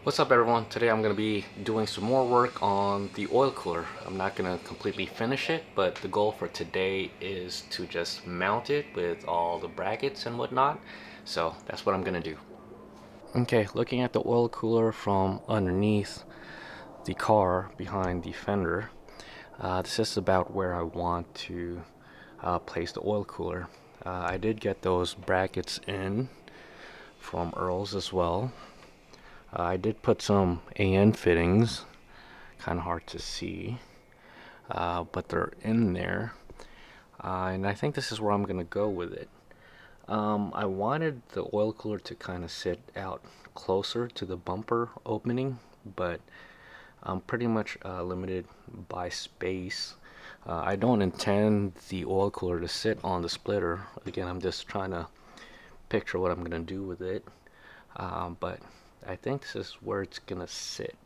What's up everyone? Today I'm going to be doing some more work on the oil cooler. I'm not going to completely finish it, but the goal for today is to just mount it with all the brackets and whatnot. So that's what I'm going to do. Okay, looking at the oil cooler from underneath the car behind the fender, this is about where I want to place the oil cooler. I did get those brackets in from Earl's as well. I did put some AN fittings, kind of hard to see, but they're in there, and I think this is where I'm gonna go with it. I wanted the oil cooler to kind of sit out closer to the bumper opening, but I'm pretty much limited by space. I don't intend the oil cooler to sit on the splitter. Again, I'm just trying to picture what I'm gonna do with it, but I think this is where it's gonna sit.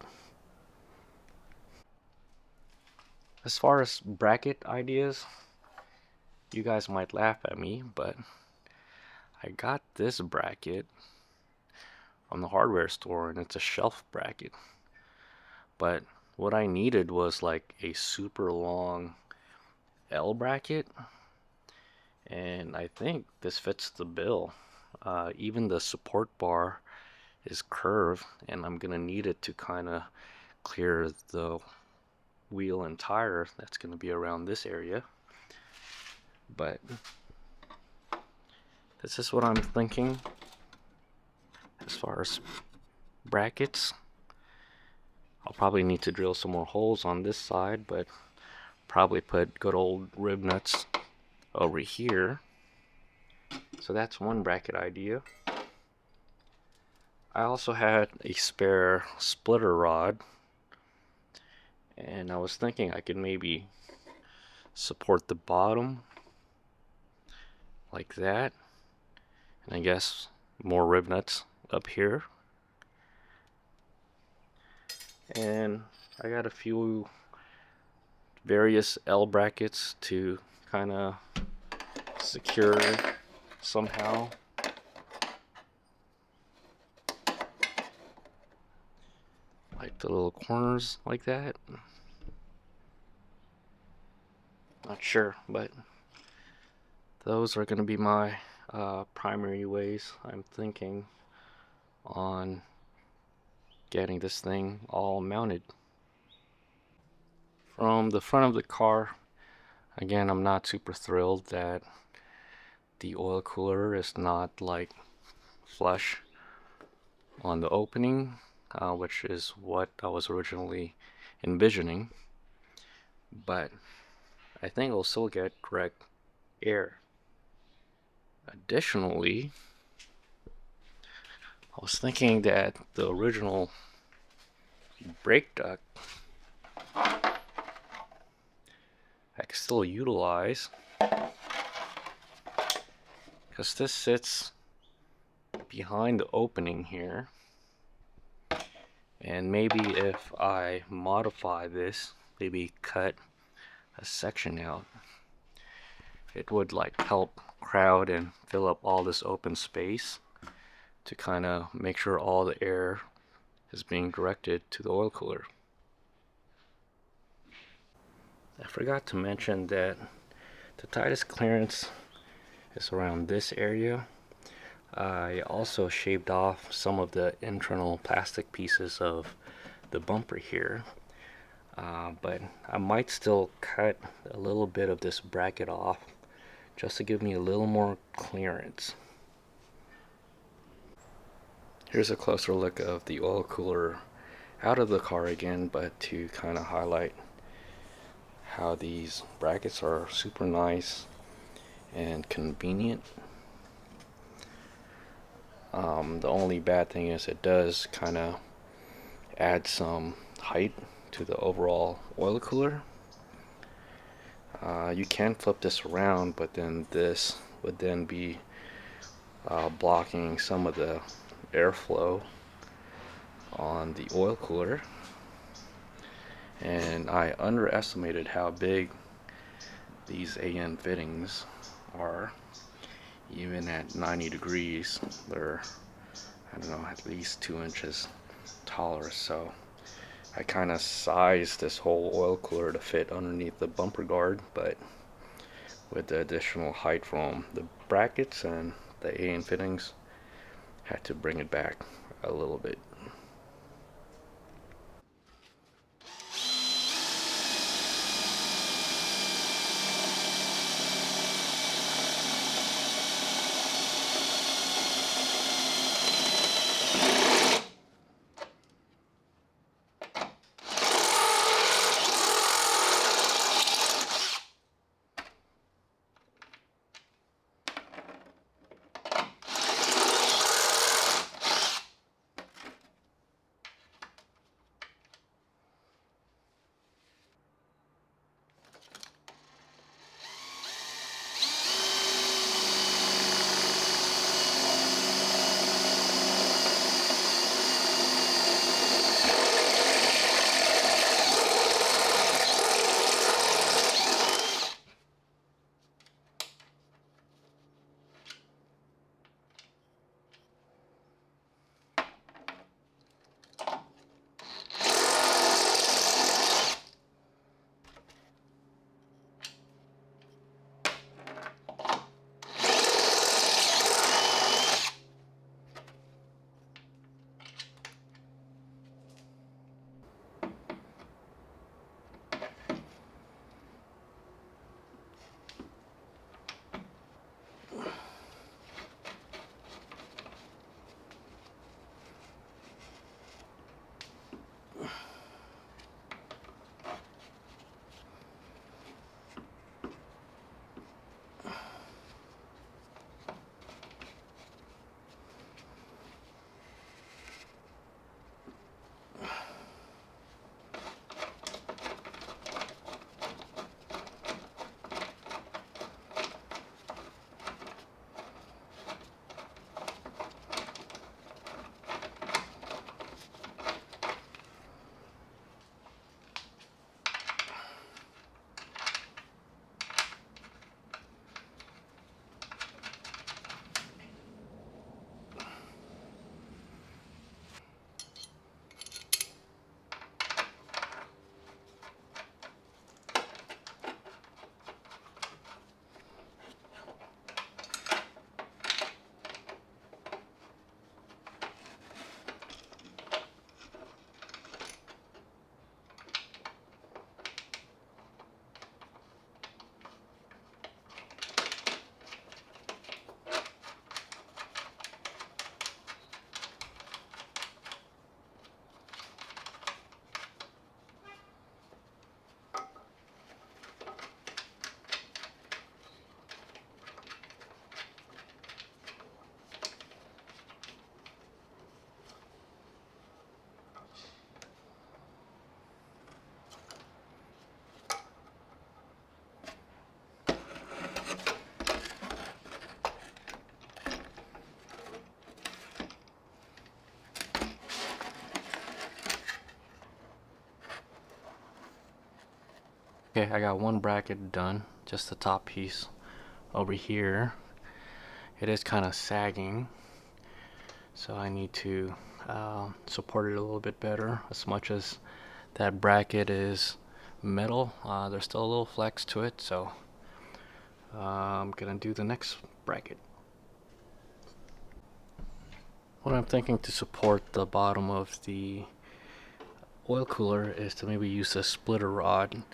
As far as bracket ideas, you guys might laugh at me, but I got this bracket from the hardware store and it's a shelf bracket. But what I needed was like a super long L bracket, and I think this fits the bill. Even the support bar is curved, and I'm gonna need it to kind of clear the wheel and tire that's gonna be around this area. But this is what I'm thinking as far as brackets. I'll probably need to drill some more holes on this side, but probably put good old rib nuts over here. So that's one bracket idea. I also had a spare splitter rod, and I was thinking I could maybe support the bottom like that, and I guess more rib nuts up here. And I got a few various L brackets to kind of secure somehow. Like the little corners like that. Not sure, but those are going to be my primary ways I'm thinking on getting this thing all mounted. From the front of the car, again, I'm not super thrilled that the oil cooler is not like flush on the opening, which is what I was originally envisioning, but I think it'll still get direct air. Additionally, I was thinking that the original brake duct I could still utilize, because this sits behind the opening here, and maybe if I modify this, maybe cut a section out, it would like help crowd and fill up all this open space to kind of make sure all the air is being directed to the oil cooler. I forgot to mention that the tightest clearance is around this area. I also shaved off some of the internal plastic pieces of the bumper here, but I might still cut a little bit of this bracket off just to give me a little more clearance. Here's a closer look of the oil cooler out of the car again, but to kind of highlight how these brackets are super nice and convenient. The only bad thing is it does kind of add some height to the overall oil cooler. You can flip this around, but then this would then be blocking some of the airflow on the oil cooler, and I underestimated how big these AN fittings are. Even at 90 degrees, they're, I don't know, at least 2 inches taller, so I kind of sized this whole oil cooler to fit underneath the bumper guard, but with the additional height from the brackets and the A-N fittings, had to bring it back a little bit. Okay, I got one bracket done, just the top piece. Over here, it is kind of sagging, so I need to support it a little bit better. As much as that bracket is metal, there's still a little flex to it, so I'm gonna do the next bracket. What I'm thinking to support the bottom of the oil cooler is to maybe use a splitter rod.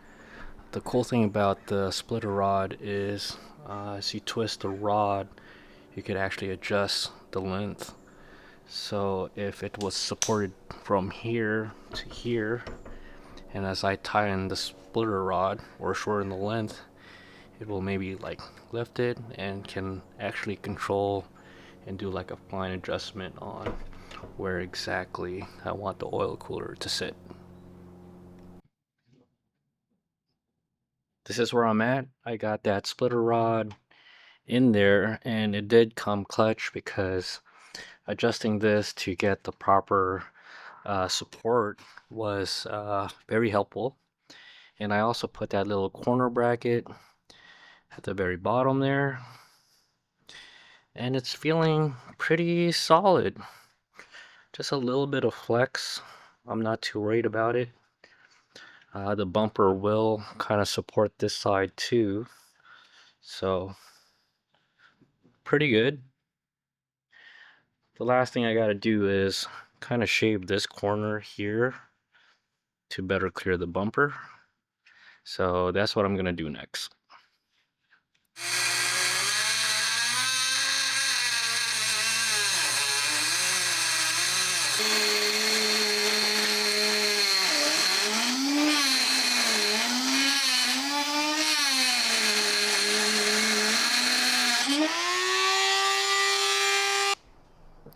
The cool thing about the splitter rod is as you twist the rod, you could actually adjust the length. So if it was supported from here to here, and as I tighten the splitter rod or shorten the length, it will maybe like lift it and can actually control and do like a fine adjustment on where exactly I want the oil cooler to sit. This is where I'm at. I got that splitter rod in there, and it did come clutch because adjusting this to get the proper support was very helpful. And I also put that little corner bracket at the very bottom there, and it's feeling pretty solid. Just a little bit of flex. I'm not too worried about it. The bumper will kind of support this side too, so pretty good. The last thing I gotta do is kind of shave this corner here to better clear the bumper. So that's what I'm gonna do next.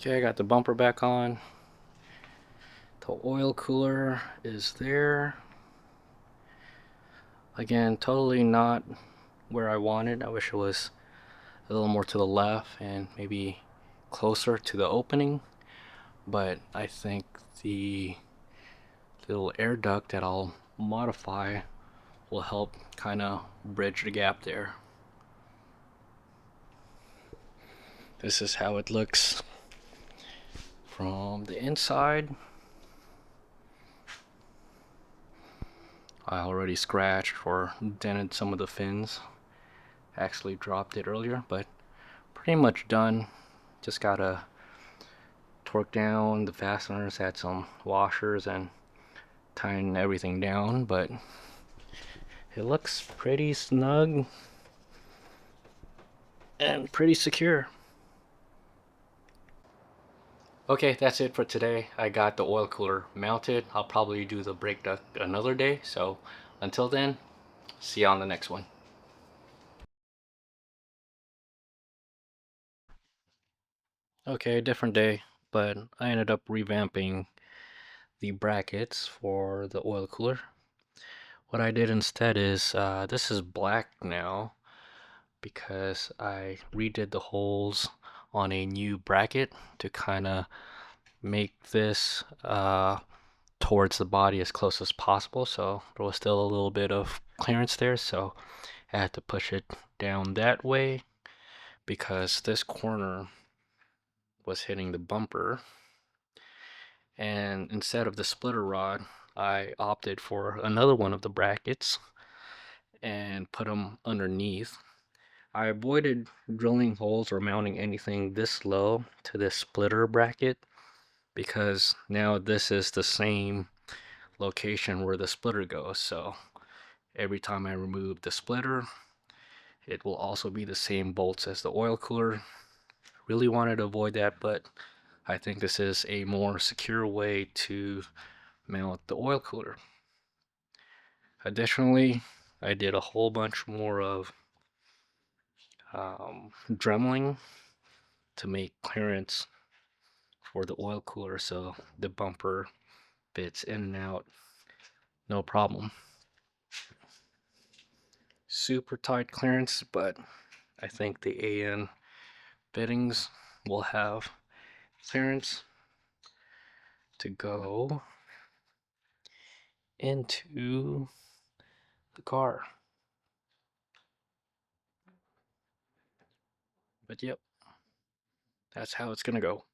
Okay, I got the bumper back on. The oil cooler is there. Again, totally not where I wanted. I wish it was a little more to the left and maybe closer to the opening. But I think the little air duct that I'll modify will help kind of bridge the gap there. This is how it looks from the inside. I already scratched or dented some of the fins. Actually dropped it earlier, but pretty much done. Just gotta torque down the fasteners, add some washers, and tighten everything down, but it looks pretty snug and pretty secure. Okay, that's it for today. I got the oil cooler mounted. I'll probably do the brake duct another day. So until then, see you on the next one. Okay, different day, but I ended up revamping the brackets for the oil cooler. What I did instead is, this is black now because I redid the holes on a new bracket to kind of make this towards the body as close as possible, so there was still a little bit of clearance there, so I had to push it down that way because this corner was hitting the bumper, and instead of the splitter rod I opted for another one of the brackets and put them underneath. I avoided drilling holes or mounting anything this low to this splitter bracket because now this is the same location where the splitter goes, so every time I remove the splitter it will also be the same bolts as the oil cooler. Really wanted to avoid that, but I think this is a more secure way to mount the oil cooler. Additionally, I did a whole bunch more of dremeling to make clearance for the oil cooler so the bumper fits in and out no problem. Super tight clearance, but I think the AN fittings will have clearance to go into the car. But yep, that's how it's gonna go.